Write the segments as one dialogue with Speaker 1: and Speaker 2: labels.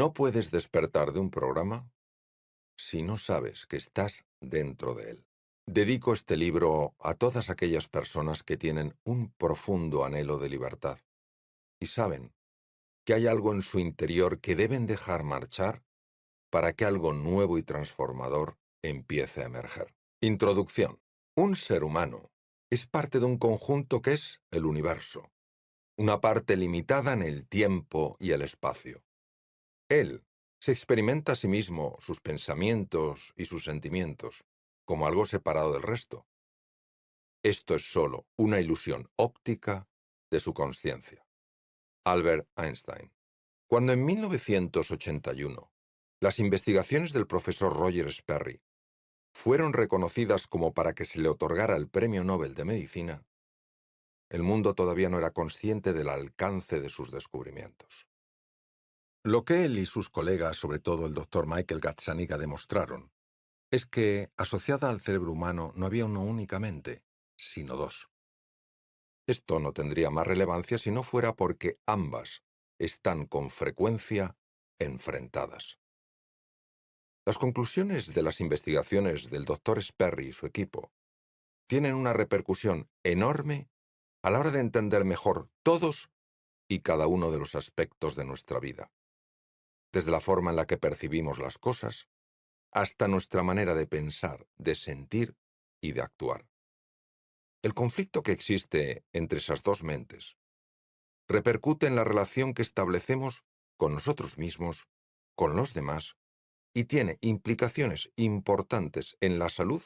Speaker 1: No puedes despertar de un programa si no sabes que estás dentro de él. Dedico este libro a todas aquellas personas que tienen un profundo anhelo de libertad y saben que hay algo en su interior que deben dejar marchar para que algo nuevo y transformador empiece a emerger. Introducción. Un ser humano es parte de un conjunto que es el universo, una parte limitada en el tiempo y el espacio. Él se experimenta a sí mismo, sus pensamientos y sus sentimientos, como algo separado del resto. Esto es solo una ilusión óptica de su conciencia. Albert Einstein. Cuando en 1981 las investigaciones del profesor Roger Sperry fueron reconocidas como para que se le otorgara el Premio Nobel de Medicina, el mundo todavía no era consciente del alcance de sus descubrimientos. Lo que él y sus colegas, sobre todo el doctor Michael Gazzaniga, demostraron es que, asociada al cerebro humano, no había una única mente, sino dos. Esto no tendría más relevancia si no fuera porque ambas están con frecuencia enfrentadas. Las conclusiones de las investigaciones del doctor Sperry y su equipo tienen una repercusión enorme a la hora de entender mejor todos y cada uno de los aspectos de nuestra vida, desde la forma en la que percibimos las cosas hasta nuestra manera de pensar, de sentir y de actuar. El conflicto que existe entre esas dos mentes repercute en la relación que establecemos con nosotros mismos, con los demás, y tiene implicaciones importantes en la salud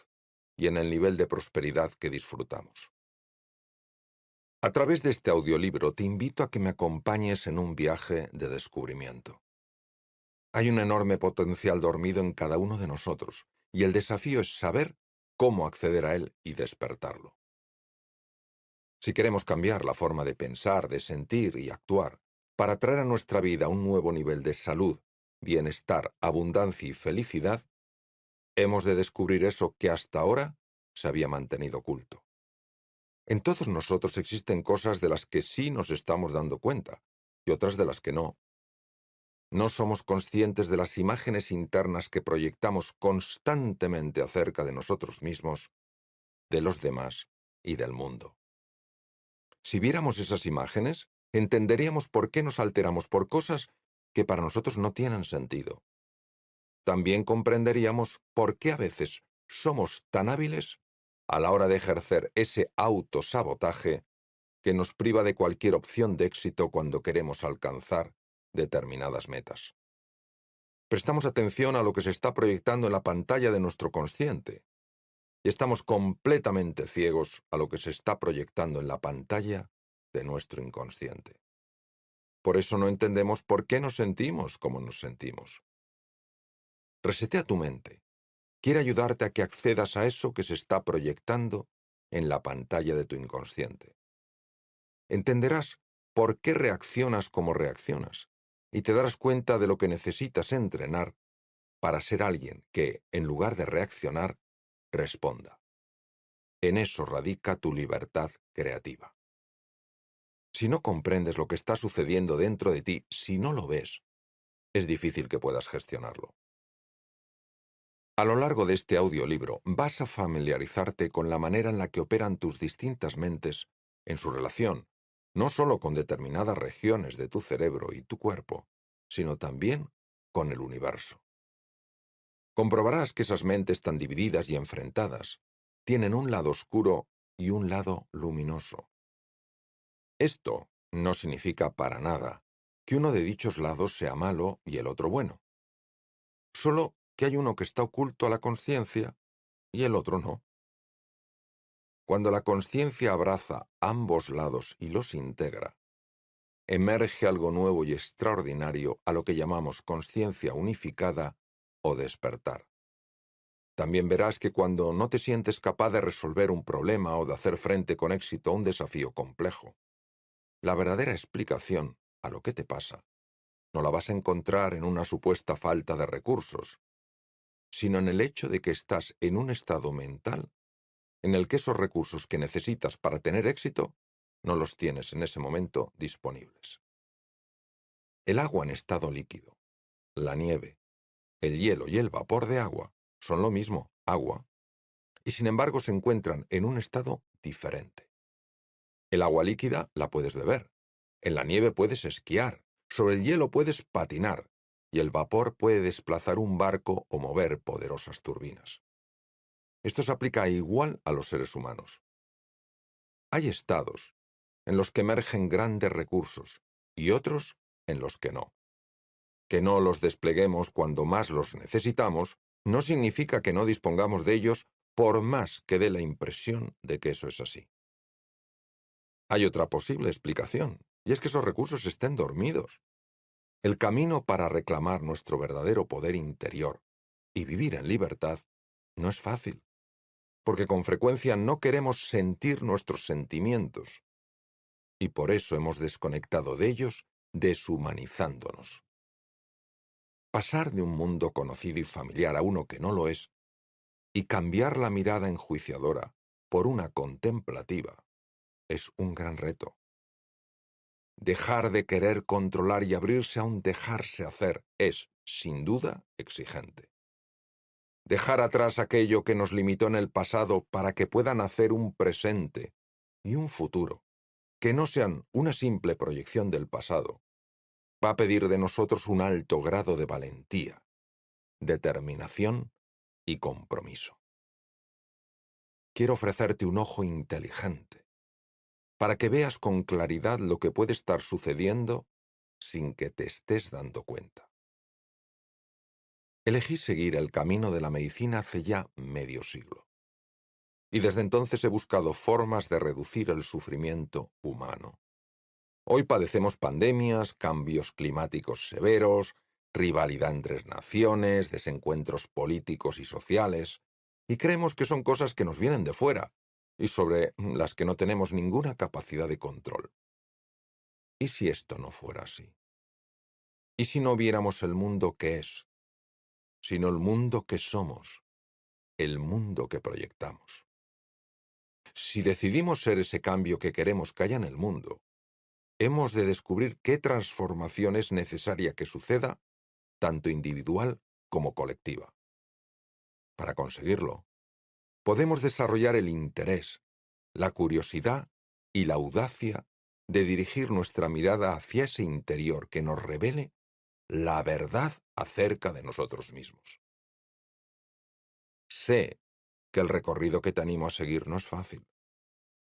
Speaker 1: y en el nivel de prosperidad que disfrutamos. A través de este audiolibro te invito a que me acompañes en un viaje de descubrimiento. Hay un enorme potencial dormido en cada uno de nosotros, y el desafío es saber cómo acceder a él y despertarlo. Si queremos cambiar la forma de pensar, de sentir y actuar, para traer a nuestra vida un nuevo nivel de salud, bienestar, abundancia y felicidad, hemos de descubrir eso que hasta ahora se había mantenido oculto. En todos nosotros existen cosas de las que sí nos estamos dando cuenta y otras de las que no. No somos conscientes de las imágenes internas que proyectamos constantemente acerca de nosotros mismos, de los demás y del mundo. Si viéramos esas imágenes, entenderíamos por qué nos alteramos por cosas que para nosotros no tienen sentido. También comprenderíamos por qué a veces somos tan hábiles a la hora de ejercer ese autosabotaje que nos priva de cualquier opción de éxito cuando queremos alcanzar determinadas metas. Prestamos atención a lo que se está proyectando en la pantalla de nuestro consciente y estamos completamente ciegos a lo que se está proyectando en la pantalla de nuestro inconsciente. Por eso no entendemos por qué nos sentimos como nos sentimos. Resetea tu mente. Quiere ayudarte a que accedas a eso que se está proyectando en la pantalla de tu inconsciente. Entenderás por qué reaccionas como reaccionas y te darás cuenta de lo que necesitas entrenar para ser alguien que, en lugar de reaccionar, responda. En eso radica tu libertad creativa. Si no comprendes lo que está sucediendo dentro de ti, si no lo ves, es difícil que puedas gestionarlo. A lo largo de este audiolibro vas a familiarizarte con la manera en la que operan tus distintas mentes en su relación, no solo con determinadas regiones de tu cerebro y tu cuerpo, sino también con el universo. Comprobarás que esas mentes tan divididas y enfrentadas tienen un lado oscuro y un lado luminoso. Esto no significa para nada que uno de dichos lados sea malo y el otro bueno. Solo que hay uno que está oculto a la consciencia y el otro no. Cuando la consciencia abraza ambos lados y los integra, emerge algo nuevo y extraordinario a lo que llamamos consciencia unificada o despertar. También verás que cuando no te sientes capaz de resolver un problema o de hacer frente con éxito a un desafío complejo, la verdadera explicación a lo que te pasa no la vas a encontrar en una supuesta falta de recursos, sino en el hecho de que estás en un estado mental en el que esos recursos que necesitas para tener éxito no los tienes en ese momento disponibles. El agua en estado líquido, la nieve, el hielo y el vapor de agua son lo mismo, agua, y sin embargo se encuentran en un estado diferente. El agua líquida la puedes beber, en la nieve puedes esquiar, sobre el hielo puedes patinar, y el vapor puede desplazar un barco o mover poderosas turbinas. Esto se aplica igual a los seres humanos. Hay estados en los que emergen grandes recursos y otros en los que no. Que no los despleguemos cuando más los necesitamos no significa que no dispongamos de ellos por más que dé la impresión de que eso es así. Hay otra posible explicación, y es que esos recursos estén dormidos. El camino para reclamar nuestro verdadero poder interior y vivir en libertad no es fácil, porque con frecuencia no queremos sentir nuestros sentimientos, y por eso hemos desconectado de ellos, deshumanizándonos. Pasar de un mundo conocido y familiar a uno que no lo es, y cambiar la mirada enjuiciadora por una contemplativa, es un gran reto. Dejar de querer controlar y abrirse a un dejarse hacer es, sin duda, exigente. Dejar atrás aquello que nos limitó en el pasado para que puedan hacer un presente y un futuro, que no sean una simple proyección del pasado, va a pedir de nosotros un alto grado de valentía, determinación y compromiso. Quiero ofrecerte un ojo inteligente, para que veas con claridad lo que puede estar sucediendo sin que te estés dando cuenta. Elegí seguir el camino de la medicina hace ya medio siglo. Y desde entonces he buscado formas de reducir el sufrimiento humano. Hoy padecemos pandemias, cambios climáticos severos, rivalidad entre naciones, desencuentros políticos y sociales, y creemos que son cosas que nos vienen de fuera y sobre las que no tenemos ninguna capacidad de control. ¿Y si esto no fuera así? ¿Y si no viéramos el mundo que es, sino el mundo que somos, el mundo que proyectamos? Si decidimos ser ese cambio que queremos que haya en el mundo, hemos de descubrir qué transformación es necesaria que suceda, tanto individual como colectiva. Para conseguirlo, podemos desarrollar el interés, la curiosidad y la audacia de dirigir nuestra mirada hacia ese interior que nos revele la verdad acerca de nosotros mismos. Sé que el recorrido que te animo a seguir no es fácil,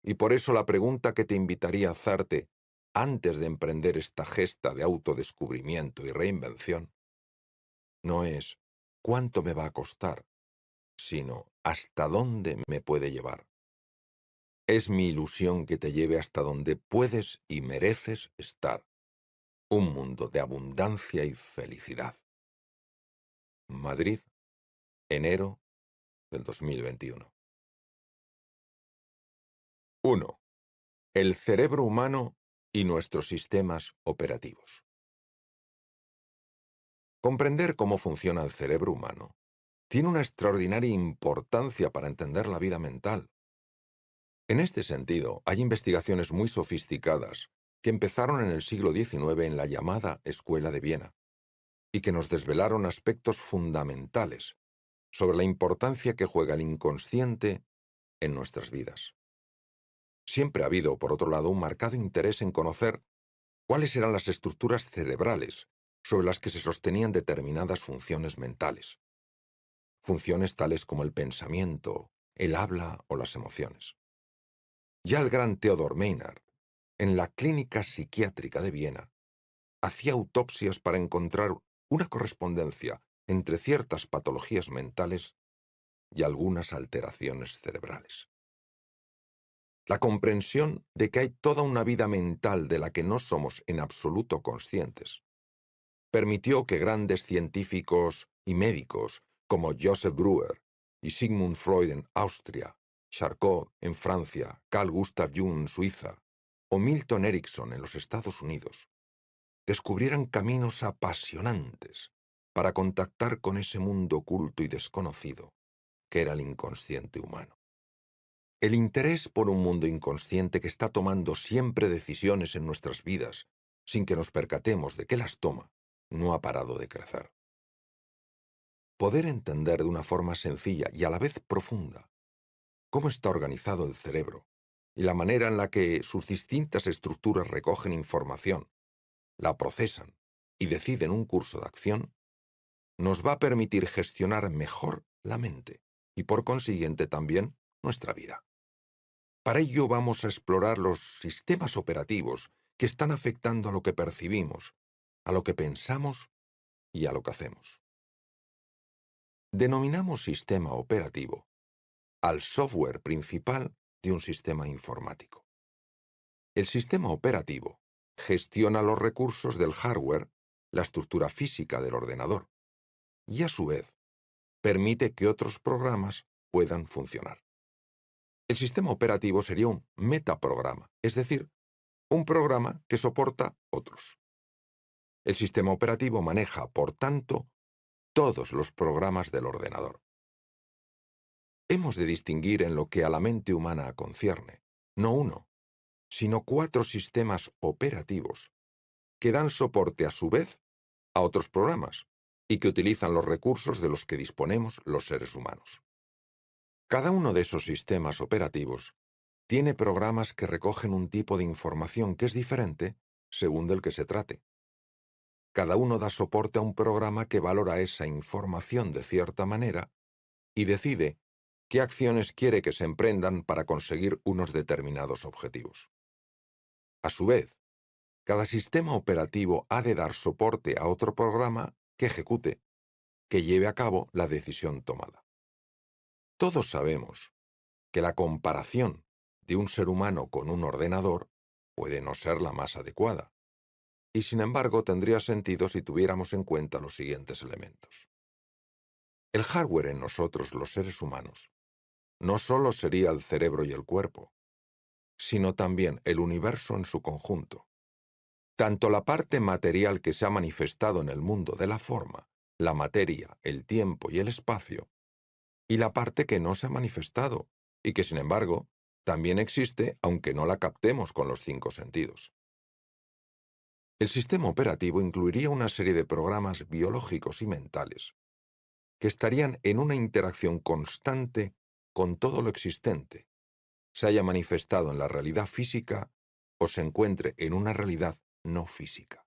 Speaker 1: y por eso la pregunta que te invitaría a hacerte antes de emprender esta gesta de autodescubrimiento y reinvención no es ¿cuánto me va a costar?, sino ¿hasta dónde me puede llevar? Es mi ilusión que te lleve hasta donde puedes y mereces estar. Un mundo de abundancia y felicidad. Madrid, enero del 2021. 1. El cerebro humano y nuestros sistemas operativos. Comprender cómo funciona el cerebro humano tiene una extraordinaria importancia para entender la vida mental. En este sentido, hay investigaciones muy sofisticadas que empezaron en el siglo XIX en la llamada Escuela de Viena y que nos desvelaron aspectos fundamentales sobre la importancia que juega el inconsciente en nuestras vidas. Siempre ha habido, por otro lado, un marcado interés en conocer cuáles eran las estructuras cerebrales sobre las que se sostenían determinadas funciones mentales. Funciones tales como el pensamiento, el habla o las emociones. Ya el gran Theodor Maynard, en la Clínica Psiquiátrica de Viena, hacía autopsias para encontrar una correspondencia entre ciertas patologías mentales y algunas alteraciones cerebrales. La comprensión de que hay toda una vida mental de la que no somos en absoluto conscientes permitió que grandes científicos y médicos como Joseph Breuer y Sigmund Freud en Austria, Charcot en Francia, Carl Gustav Jung en Suiza o Milton Erickson en los Estados Unidos descubrieran caminos apasionantes para contactar con ese mundo oculto y desconocido que era el inconsciente humano. El interés por un mundo inconsciente que está tomando siempre decisiones en nuestras vidas, sin que nos percatemos de que las toma, no ha parado de crecer. Poder entender de una forma sencilla y a la vez profunda cómo está organizado el cerebro y la manera en la que sus distintas estructuras recogen información, la procesan y deciden un curso de acción, nos va a permitir gestionar mejor la mente y por consiguiente también nuestra vida. Para ello vamos a explorar los sistemas operativos que están afectando a lo que percibimos, a lo que pensamos y a lo que hacemos. Denominamos sistema operativo al software principal de un sistema informático. El sistema operativo gestiona los recursos del hardware, la estructura física del ordenador, y a su vez permite que otros programas puedan funcionar. El sistema operativo sería un metaprograma, es decir, un programa que soporta otros. El sistema operativo maneja, por tanto, todos los programas del ordenador. Hemos de distinguir en lo que a la mente humana concierne, no uno, sino 4 sistemas operativos que dan soporte a su vez a otros programas y que utilizan los recursos de los que disponemos los seres humanos. Cada uno de esos sistemas operativos tiene programas que recogen un tipo de información que es diferente según del que se trate. Cada uno da soporte a un programa que valora esa información de cierta manera y decide qué acciones quiere que se emprendan para conseguir unos determinados objetivos. A su vez, cada sistema operativo ha de dar soporte a otro programa que ejecute, que lleve a cabo la decisión tomada. Todos sabemos que la comparación de un ser humano con un ordenador puede no ser la más adecuada, y sin embargo tendría sentido si tuviéramos en cuenta los siguientes elementos. El hardware en nosotros, los seres humanos, no solo sería el cerebro y el cuerpo, sino también el universo en su conjunto. Tanto la parte material que se ha manifestado en el mundo de la forma, la materia, el tiempo y el espacio, y la parte que no se ha manifestado, y que sin embargo también existe aunque no la captemos con los 5 sentidos. El sistema operativo incluiría una serie de programas biológicos y mentales que estarían en una interacción constante con todo lo existente, se haya manifestado en la realidad física o se encuentre en una realidad no física.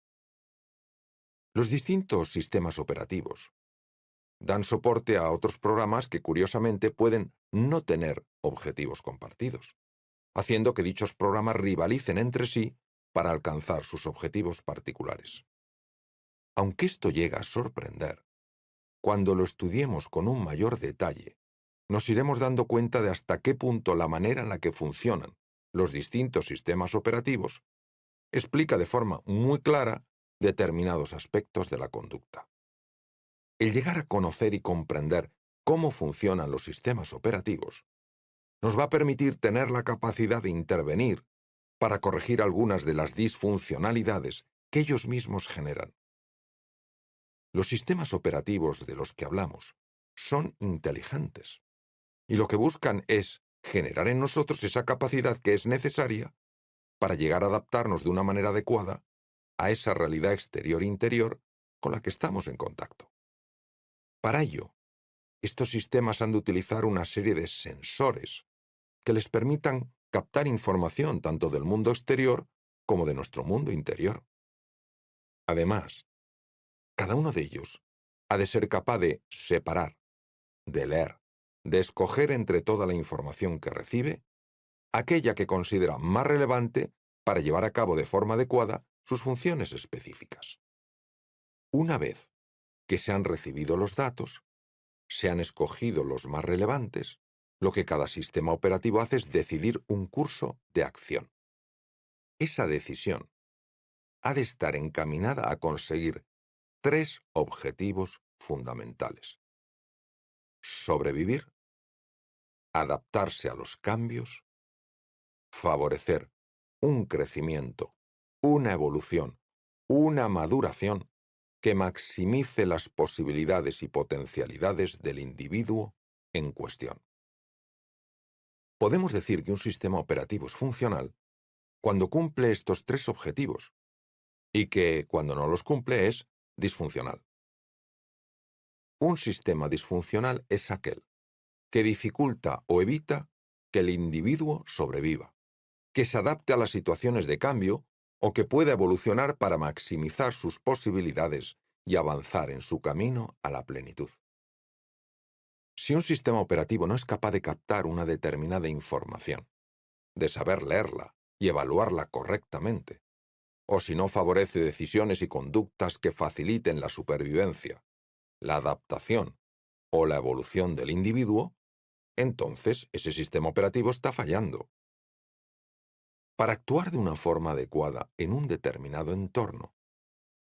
Speaker 1: Los distintos sistemas operativos dan soporte a otros programas que curiosamente pueden no tener objetivos compartidos, haciendo que dichos programas rivalicen entre sí para alcanzar sus objetivos particulares. Aunque esto llega a sorprender, cuando lo estudiemos con un mayor detalle, nos iremos dando cuenta de hasta qué punto la manera en la que funcionan los distintos sistemas operativos explica de forma muy clara determinados aspectos de la conducta. El llegar a conocer y comprender cómo funcionan los sistemas operativos nos va a permitir tener la capacidad de intervenir para corregir algunas de las disfuncionalidades que ellos mismos generan. Los sistemas operativos de los que hablamos son inteligentes y lo que buscan es generar en nosotros esa capacidad que es necesaria para llegar a adaptarnos de una manera adecuada a esa realidad exterior-interior con la que estamos en contacto. Para ello, estos sistemas han de utilizar una serie de sensores que les permitan captar información tanto del mundo exterior como de nuestro mundo interior. Además, cada uno de ellos ha de ser capaz de separar, de leer, de escoger entre toda la información que recibe, aquella que considera más relevante para llevar a cabo de forma adecuada sus funciones específicas. Una vez que se han recibido los datos, se han escogido los más relevantes, lo que cada sistema operativo hace es decidir un curso de acción. Esa decisión ha de estar encaminada a conseguir 3 objetivos fundamentales: sobrevivir, adaptarse a los cambios, favorecer un crecimiento, una evolución, una maduración que maximice las posibilidades y potencialidades del individuo en cuestión. Podemos decir que un sistema operativo es funcional cuando cumple estos 3 objetivos y que, cuando no los cumple, es disfuncional. Un sistema disfuncional es aquel que dificulta o evita que el individuo sobreviva, que se adapte a las situaciones de cambio o que pueda evolucionar para maximizar sus posibilidades y avanzar en su camino a la plenitud. Si un sistema operativo no es capaz de captar una determinada información, de saber leerla y evaluarla correctamente, o si no favorece decisiones y conductas que faciliten la supervivencia, la adaptación o la evolución del individuo, entonces ese sistema operativo está fallando. Para actuar de una forma adecuada en un determinado entorno,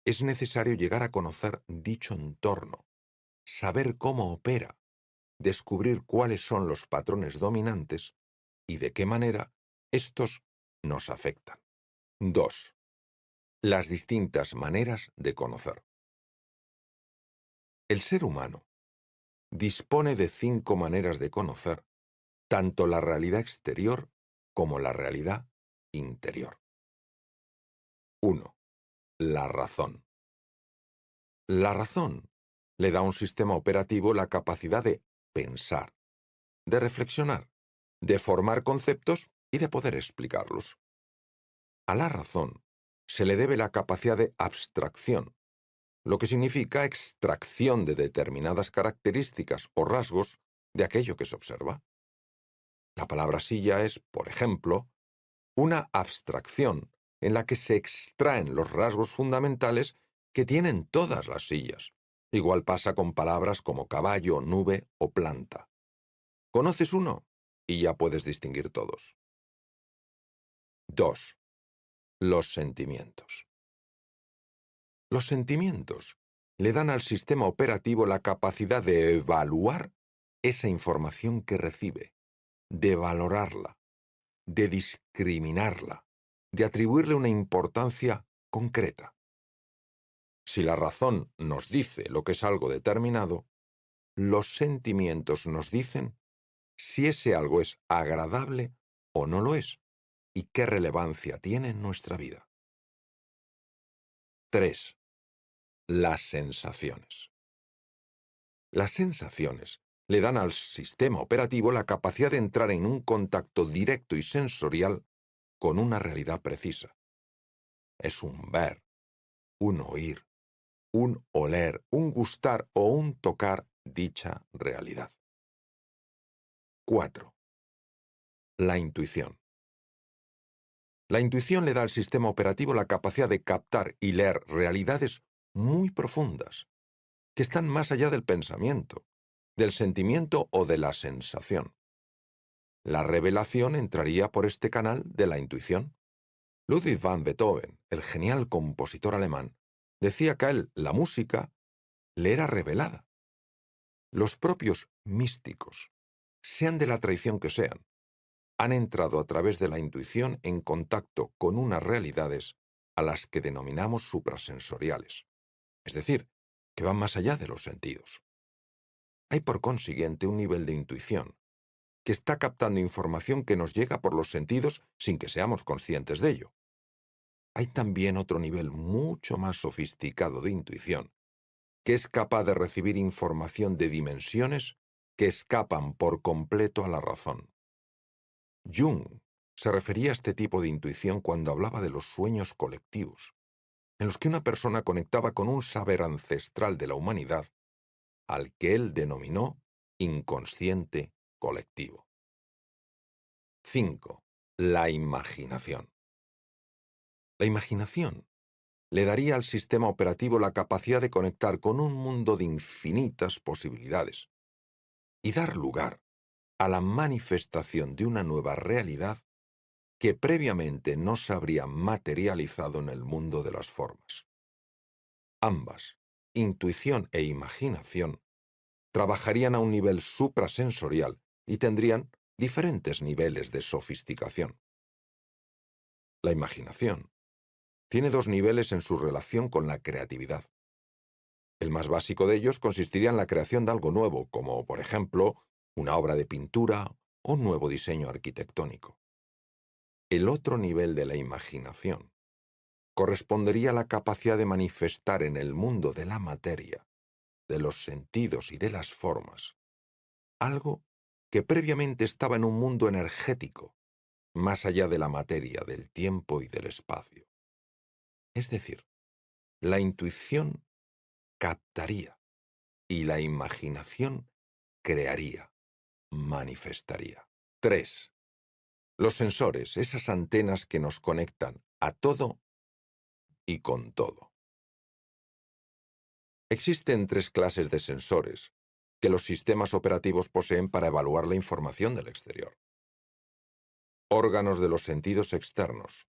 Speaker 1: es necesario llegar a conocer dicho entorno, saber cómo opera, descubrir cuáles son los patrones dominantes y de qué manera estos nos afectan. 2. Las distintas maneras de conocer. El ser humano dispone de 5 maneras de conocer tanto la realidad exterior como la realidad interior. 1. La razón. La razón le da a un sistema operativo la capacidad de pensar, de reflexionar, de formar conceptos y de poder explicarlos. A la razón se le debe la capacidad de abstracción, lo que significa extracción de determinadas características o rasgos de aquello que se observa. La palabra silla es, por ejemplo, una abstracción en la que se extraen los rasgos fundamentales que tienen todas las sillas. Igual pasa con palabras como caballo, nube o planta. Conoces uno y ya puedes distinguir todos. 2. Los sentimientos. Los sentimientos le dan al sistema operativo la capacidad de evaluar esa información que recibe, de valorarla, de discriminarla, de atribuirle una importancia concreta. Si la razón nos dice lo que es algo determinado, los sentimientos nos dicen si ese algo es agradable o no lo es y qué relevancia tiene en nuestra vida. 3. Las sensaciones. Las sensaciones le dan al sistema operativo la capacidad de entrar en un contacto directo y sensorial con una realidad precisa. Es un ver, un oír, un oler, un gustar o un tocar dicha realidad. 4. La intuición. La intuición le da al sistema operativo la capacidad de captar y leer realidades muy profundas, que están más allá del pensamiento, del sentimiento o de la sensación. La revelación entraría por este canal de la intuición. Ludwig van Beethoven, el genial compositor alemán, decía que a él la música le era revelada. Los propios místicos, sean de la tradición que sean, han entrado a través de la intuición en contacto con unas realidades a las que denominamos suprasensoriales, es decir, que van más allá de los sentidos. Hay por consiguiente un nivel de intuición que está captando información que nos llega por los sentidos sin que seamos conscientes de ello. Hay también otro nivel mucho más sofisticado de intuición, que es capaz de recibir información de dimensiones que escapan por completo a la razón. Jung se refería a este tipo de intuición cuando hablaba de los sueños colectivos, en los que una persona conectaba con un saber ancestral de la humanidad, al que él denominó inconsciente colectivo. 5. La imaginación. La imaginación le daría al sistema operativo la capacidad de conectar con un mundo de infinitas posibilidades y dar lugar a la manifestación de una nueva realidad que previamente no se habría materializado en el mundo de las formas. Ambas, intuición e imaginación, trabajarían a un nivel suprasensorial y tendrían diferentes niveles de sofisticación. La imaginación tiene 2 niveles en su relación con la creatividad. El más básico de ellos consistiría en la creación de algo nuevo, como, por ejemplo, una obra de pintura o un nuevo diseño arquitectónico. El otro nivel de la imaginación correspondería la capacidad de manifestar en el mundo de la materia, de los sentidos y de las formas, algo que previamente estaba en un mundo energético, más allá de la materia, del tiempo y del espacio. Es decir, la intuición captaría y la imaginación crearía, manifestaría. 3. Los sensores, esas antenas que nos conectan a todo y con todo. Existen 3 clases de sensores que los sistemas operativos poseen para evaluar la información del exterior. Órganos de los sentidos externos: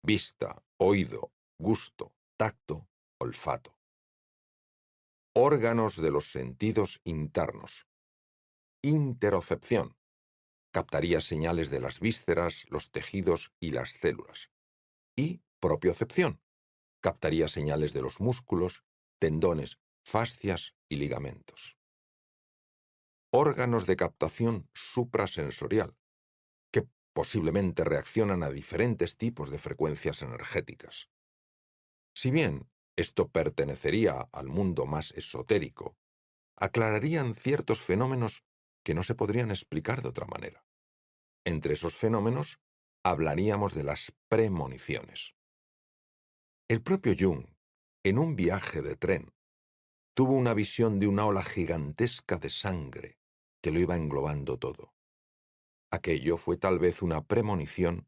Speaker 1: vista, oído, gusto, tacto, olfato. Órganos de los sentidos internos. Interocepción: captaría señales de las vísceras, los tejidos y las células. Y propiocepción: captaría señales de los músculos, tendones, fascias y ligamentos. Órganos de captación suprasensorial, que posiblemente reaccionan a diferentes tipos de frecuencias energéticas. Si bien esto pertenecería al mundo más esotérico, aclararían ciertos fenómenos que no se podrían explicar de otra manera. Entre esos fenómenos, hablaríamos de las premoniciones. El propio Jung, en un viaje de tren, tuvo una visión de una ola gigantesca de sangre que lo iba englobando todo. Aquello fue tal vez una premonición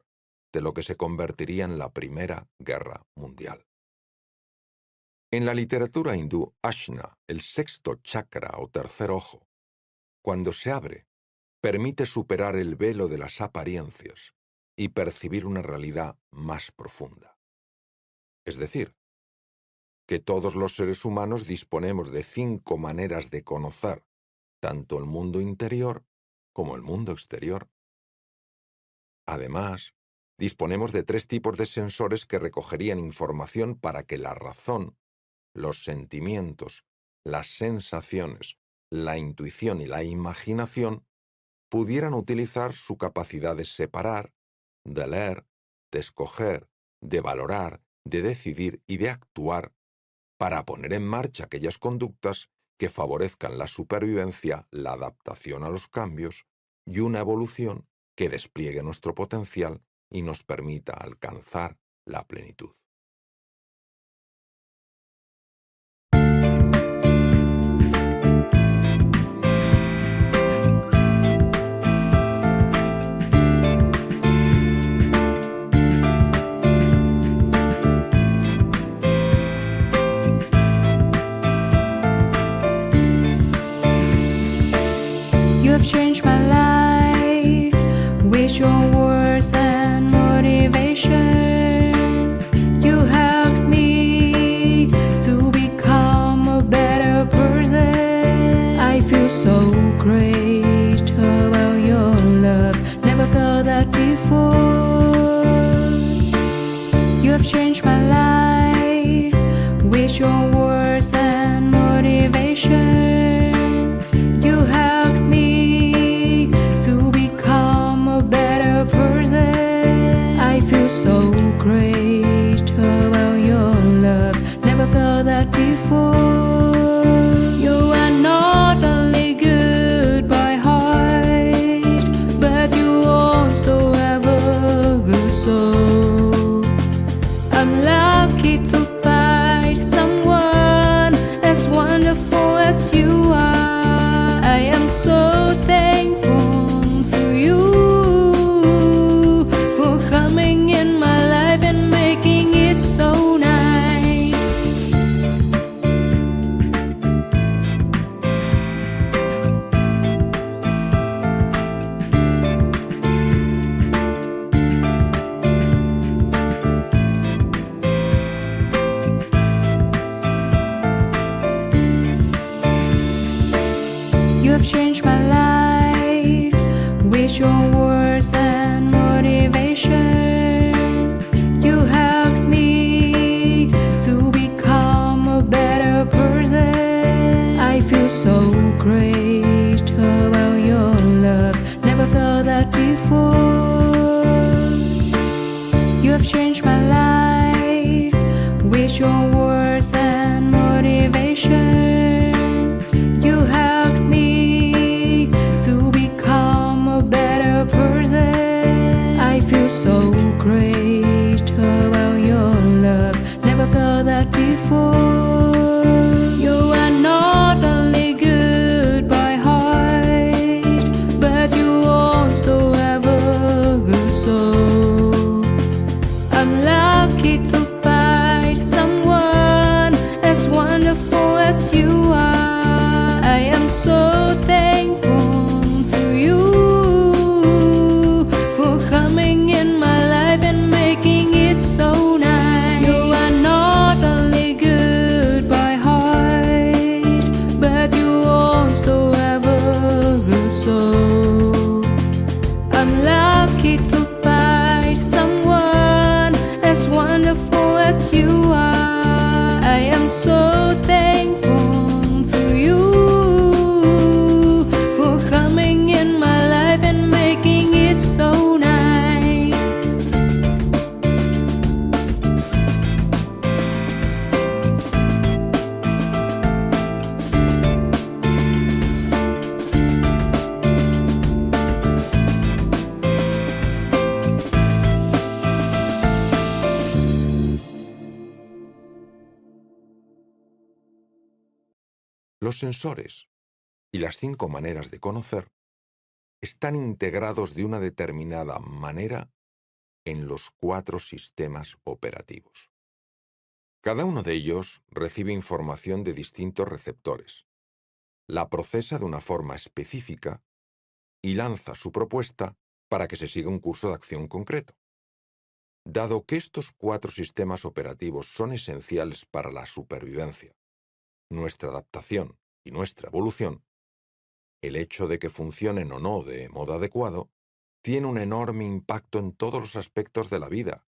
Speaker 1: de lo que se convertiría en la Primera Guerra Mundial. En la literatura hindú, Ajna, el sexto chakra o tercer ojo, cuando se abre, permite superar el velo de las apariencias y percibir una realidad más profunda. Es decir, que todos los seres humanos disponemos de 5 maneras de conocer tanto el mundo interior como el mundo exterior. Además, disponemos de 3 tipos de sensores que recogerían información para que la razón, los sentimientos, las sensaciones, la intuición y la imaginación pudieran utilizar su capacidad de separar, de leer, de escoger, de valorar, de decidir y de actuar para poner en marcha aquellas conductas que favorezcan la supervivencia, la adaptación a los cambios y una evolución que despliegue nuestro potencial y nos permita alcanzar la plenitud.
Speaker 2: You have changed my life with your words and motivation. You helped me to become a better person. I feel so great about your love. Never felt that before. You have changed my life with your words and motivation. You helped me to become a better person. I feel so great about your love. Never felt that before. You are not only good by heart, but you also have a good soul. I'm lucky to find someone as wonderful as you are. I am so thankful to you for coming in my life and making it so nice. You have changed my life with your words and motivation. You helped me to become a better person. I feel so great about your love. Never felt that before. You have changed my life was your words and motivation. You helped me to become a better person. I feel so great about your love. Never felt that before. You are not only good by heart, but you also have a good soul. I'm lucky to find someone as wonderful as you are. I am so thankful to you for coming in my life and making it so nice. You are not only good by heart, but you also have a good soul. I'm lucky to find someone as wonderful as you are. I am so thankful to you for coming in my life and making it so nice.
Speaker 1: Los sensores y las 5 maneras de conocer están integrados de una determinada manera en los 4 sistemas operativos. Cada uno de ellos recibe información de distintos receptores, la procesa de una forma específica y lanza su propuesta para que se siga un curso de acción concreto. Dado que estos 4 sistemas operativos son esenciales para la supervivencia, nuestra adaptación y nuestra evolución, el hecho de que funcionen o no de modo adecuado tiene un enorme impacto en todos los aspectos de la vida,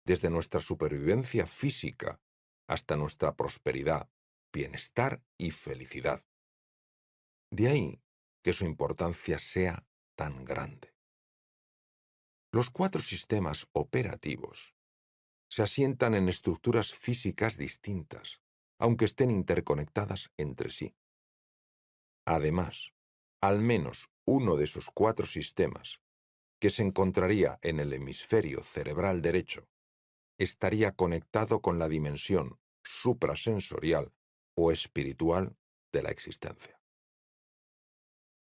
Speaker 1: desde nuestra supervivencia física hasta nuestra prosperidad, bienestar y felicidad. De ahí que su importancia sea tan grande. Los 4 sistemas operativos se asientan en estructuras físicas distintas, aunque estén interconectadas entre sí. Además, al menos uno de esos 4 sistemas, que se encontraría en el hemisferio cerebral derecho, estaría conectado con la dimensión suprasensorial o espiritual de la existencia.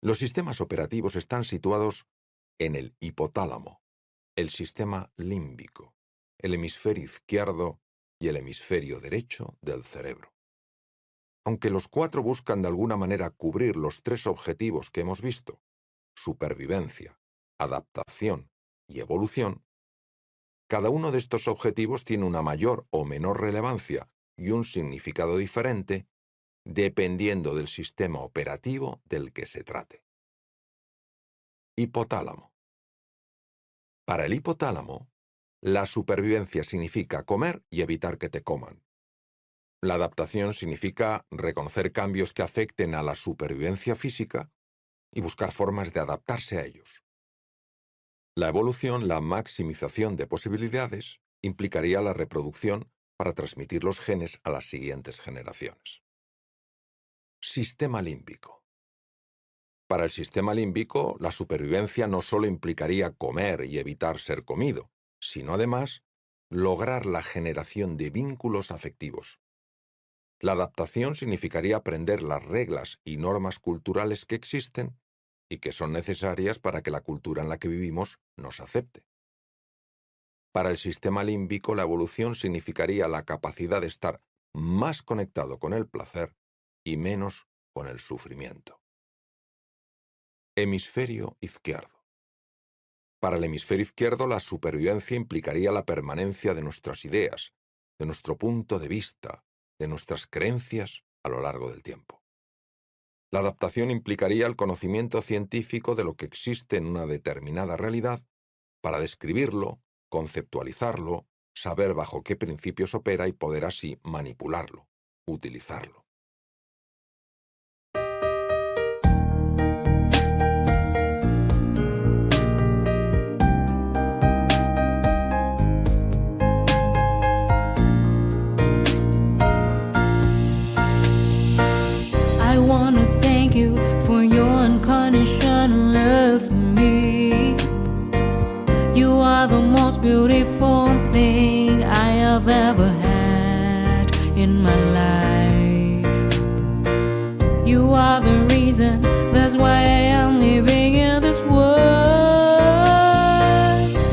Speaker 1: Los sistemas operativos están situados en el hipotálamo, el sistema límbico, el hemisferio izquierdo y el hemisferio derecho del cerebro. Aunque los 4 buscan de alguna manera cubrir los 3 objetivos que hemos visto, supervivencia, adaptación y evolución, cada uno de estos objetivos tiene una mayor o menor relevancia y un significado diferente dependiendo del sistema operativo del que se trate. Hipotálamo. Para el hipotálamo, la supervivencia significa comer y evitar que te coman. La adaptación significa reconocer cambios que afecten a la supervivencia física y buscar formas de adaptarse a ellos. La evolución, la maximización de posibilidades, implicaría la reproducción para transmitir los genes a las siguientes generaciones. Sistema límbico. Para el sistema límbico, la supervivencia no solo implicaría comer y evitar ser comido, sino además lograr la generación de vínculos afectivos. La adaptación significaría aprender las reglas y normas culturales que existen y que son necesarias para que la cultura en la que vivimos nos acepte. Para el sistema límbico, la evolución significaría la capacidad de estar más conectado con el placer y menos con el sufrimiento. Hemisferio izquierdo. Para el hemisferio izquierdo, la supervivencia implicaría la permanencia de nuestras ideas, de nuestro punto de vista, de nuestras creencias a lo largo del tiempo. La adaptación implicaría el conocimiento científico de lo que existe en una determinada realidad para describirlo, conceptualizarlo, saber bajo qué principios opera y poder así manipularlo, utilizarlo.
Speaker 2: beautiful thing I have ever had in my life. You are the reason, that's why I am living in this world.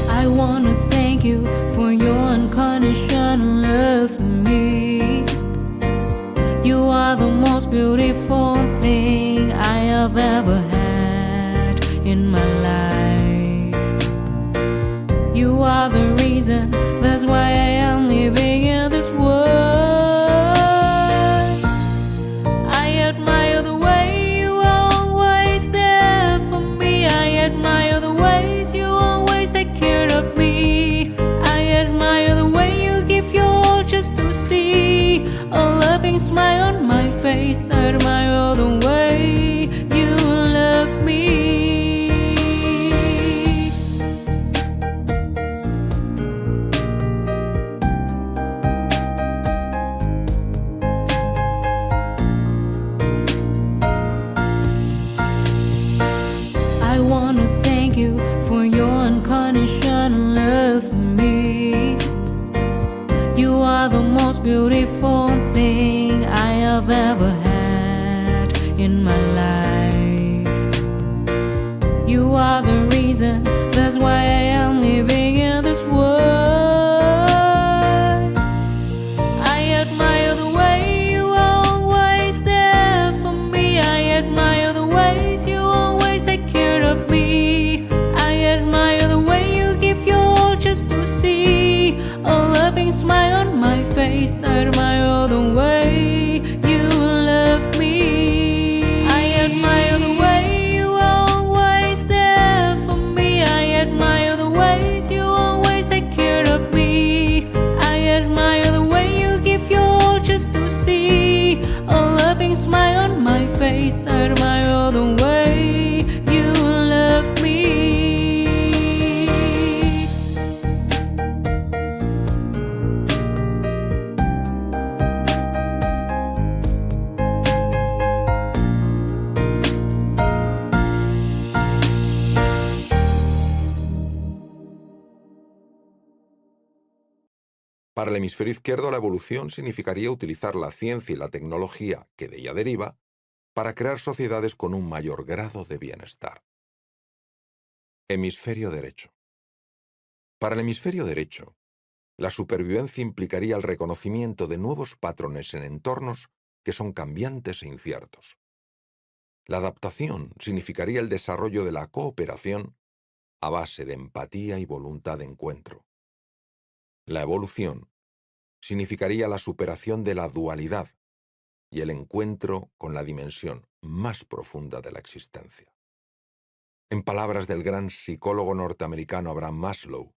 Speaker 2: I wanna thank you for your unconditional love for me. You are the most beautiful thing I have ever had in my life. You are the reason, that's why I am living in this world. I admire the way you are always there for me. I admire the ways you always take care of me. I admire the way you give your all just to see a loving smile on my face. I admire the way you love me. I wanna thank you for your unconditional love for me. You are the most beautiful thing I have ever had in my life. You are the reason, that's why I am living in this world. I admire the way you are always there for me. I admire the ways you always take care of me. I admire the way you give your all just to see a loving smile on my face. I admire the way you love me. I admire the way you are always there for me. I admire the ways you always take care of me. I admire the way you give your all just to see a loving smile on my face. I admire the way you love me.
Speaker 1: Para el hemisferio izquierdo, la evolución significaría utilizar la ciencia y la tecnología que de ella deriva para crear sociedades con un mayor grado de bienestar. Hemisferio derecho. Para el hemisferio derecho, la supervivencia implicaría el reconocimiento de nuevos patrones en entornos que son cambiantes e inciertos. La adaptación significaría el desarrollo de la cooperación a base de empatía y voluntad de encuentro. La evolución significaría la superación de la dualidad y el encuentro con la dimensión más profunda de la existencia. En palabras del gran psicólogo norteamericano Abraham Maslow,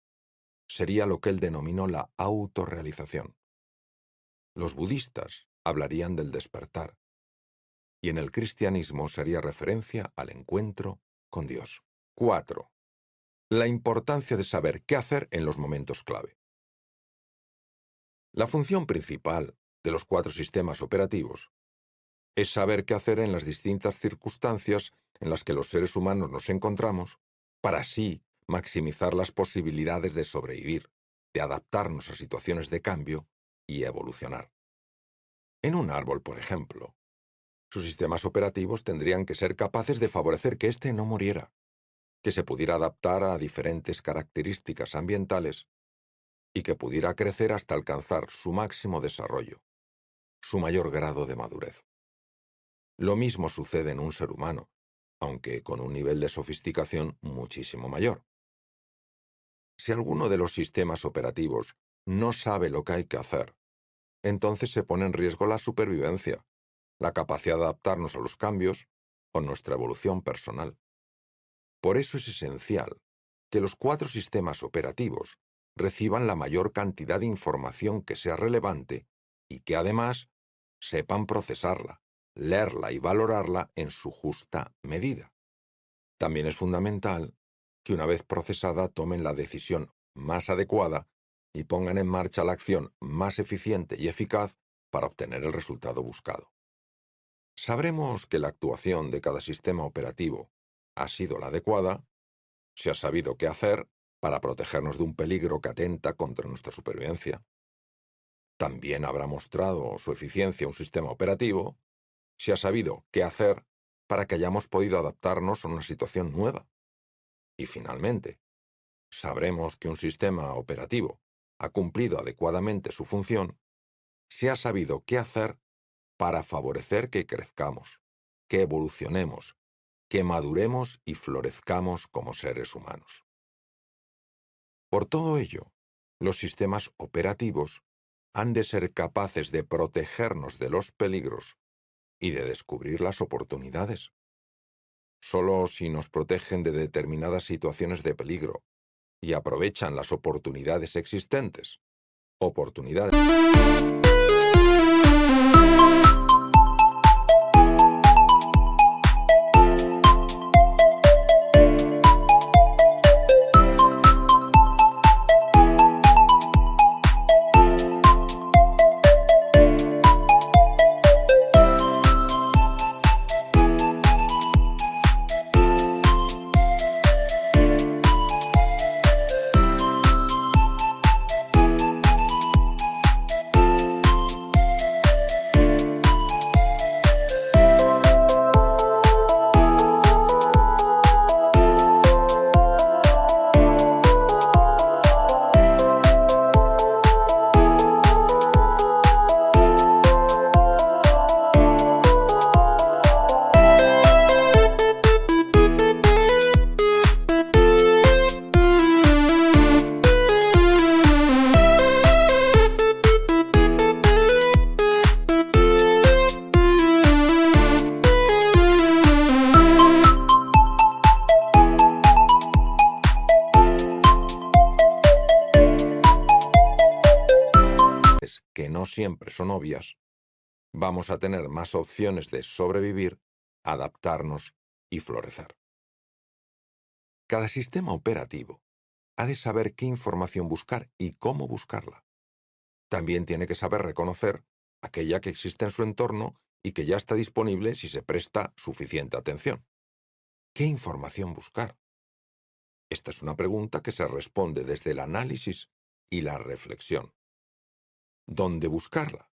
Speaker 1: sería lo que él denominó la autorrealización. Los budistas hablarían del despertar, y en el cristianismo sería referencia al encuentro con Dios. 4. La importancia de saber qué hacer en los momentos clave. La función principal de los 4 sistemas operativos es saber qué hacer en las distintas circunstancias en las que los seres humanos nos encontramos para así maximizar las posibilidades de sobrevivir, de adaptarnos a situaciones de cambio y evolucionar. En un árbol, por ejemplo, sus sistemas operativos tendrían que ser capaces de favorecer que éste no muriera, que se pudiera adaptar a diferentes características ambientales y que pudiera crecer hasta alcanzar su máximo desarrollo, su mayor grado de madurez. Lo mismo sucede en un ser humano, aunque con un nivel de sofisticación muchísimo mayor. Si alguno de los sistemas operativos no sabe lo que hay que hacer, entonces se pone en riesgo la supervivencia, la capacidad de adaptarnos a los cambios o nuestra evolución personal. Por eso es esencial que los 4 sistemas operativos reciban la mayor cantidad de información que sea relevante y que además sepan procesarla, leerla y valorarla en su justa medida. También es fundamental que una vez procesada tomen la decisión más adecuada y pongan en marcha la acción más eficiente y eficaz para obtener el resultado buscado. Sabremos que la actuación de cada sistema operativo ha sido la adecuada, se ha sabido qué hacer para protegernos de un peligro que atenta contra nuestra supervivencia. También habrá mostrado su eficiencia un sistema operativo si ha sabido qué hacer para que hayamos podido adaptarnos a una situación nueva. Y finalmente, sabremos que un sistema operativo ha cumplido adecuadamente su función si ha sabido qué hacer para favorecer que crezcamos, que evolucionemos, que maduremos y florezcamos como seres humanos. Por todo ello, los sistemas operativos han de ser capaces de protegernos de los peligros y de descubrir las oportunidades. Solo si nos protegen de determinadas situaciones de peligro y aprovechan las oportunidades existentes, oportunidades que no siempre son obvias, vamos a tener más opciones de sobrevivir, adaptarnos y florecer. Cada sistema operativo ha de saber qué información buscar y cómo buscarla. También tiene que saber reconocer aquella que existe en su entorno y que ya está disponible si se presta suficiente atención. ¿Qué información buscar? Esta es una pregunta que se responde desde el análisis y la reflexión. ¿Dónde buscarla?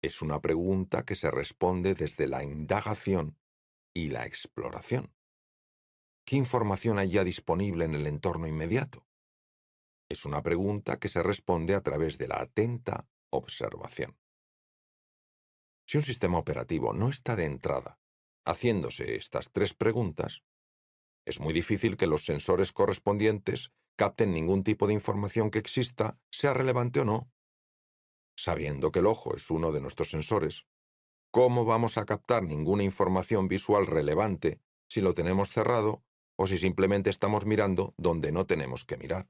Speaker 1: Es una pregunta que se responde desde la indagación y la exploración. ¿Qué información hay ya disponible en el entorno inmediato? Es una pregunta que se responde a través de la atenta observación. Si un sistema operativo no está de entrada haciéndose estas tres preguntas, es muy difícil que los sensores correspondientes capten ningún tipo de información que exista, sea relevante o no. Sabiendo que el ojo es uno de nuestros sensores, ¿cómo vamos a captar ninguna información visual relevante si lo tenemos cerrado o si simplemente estamos mirando donde no tenemos que mirar?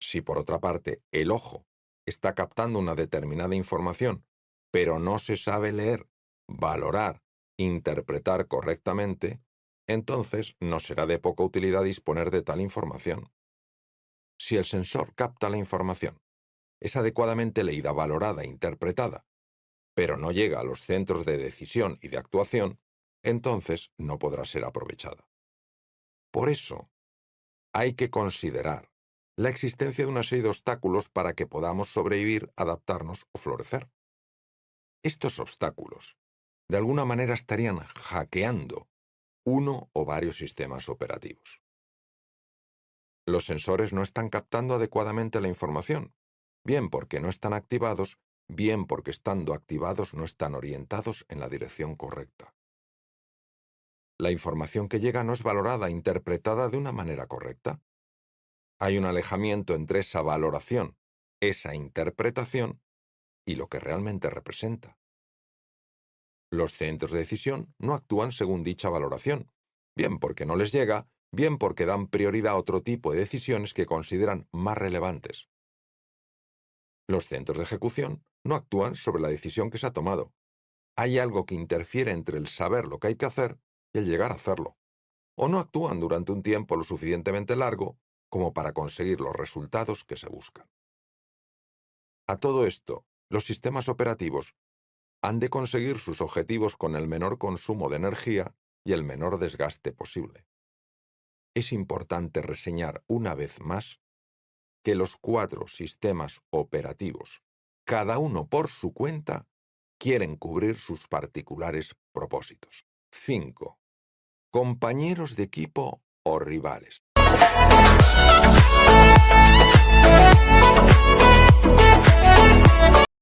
Speaker 1: Si por otra parte el ojo está captando una determinada información, pero no se sabe leer, valorar, interpretar correctamente, entonces nos será de poca utilidad disponer de tal información. Si el sensor capta la información, es adecuadamente leída, valorada e interpretada, pero no llega a los centros de decisión y de actuación, entonces no podrá ser aprovechada. Por eso, hay que considerar la existencia de una serie de obstáculos para que podamos sobrevivir, adaptarnos o florecer. Estos obstáculos, de alguna manera, estarían hackeando uno o varios sistemas operativos. Los sensores no están captando adecuadamente la información, bien porque no están activados, bien porque estando activados no están orientados en la dirección correcta. La información que llega no es valorada, interpretada de una manera correcta. Hay un alejamiento entre esa valoración, esa interpretación, y lo que realmente representa. Los centros de decisión no actúan según dicha valoración, bien porque no les llega, bien porque dan prioridad a otro tipo de decisiones que consideran más relevantes. Los centros de ejecución no actúan sobre la decisión que se ha tomado. Hay algo que interfiere entre el saber lo que hay que hacer y el llegar a hacerlo. O no actúan durante un tiempo lo suficientemente largo como para conseguir los resultados que se buscan. A todo esto, los sistemas operativos han de conseguir sus objetivos con el menor consumo de energía y el menor desgaste posible. es importante reseñar una vez más que los 4 sistemas operativos, cada uno por su cuenta, quieren cubrir sus particulares propósitos. 5. Compañeros de equipo o rivales.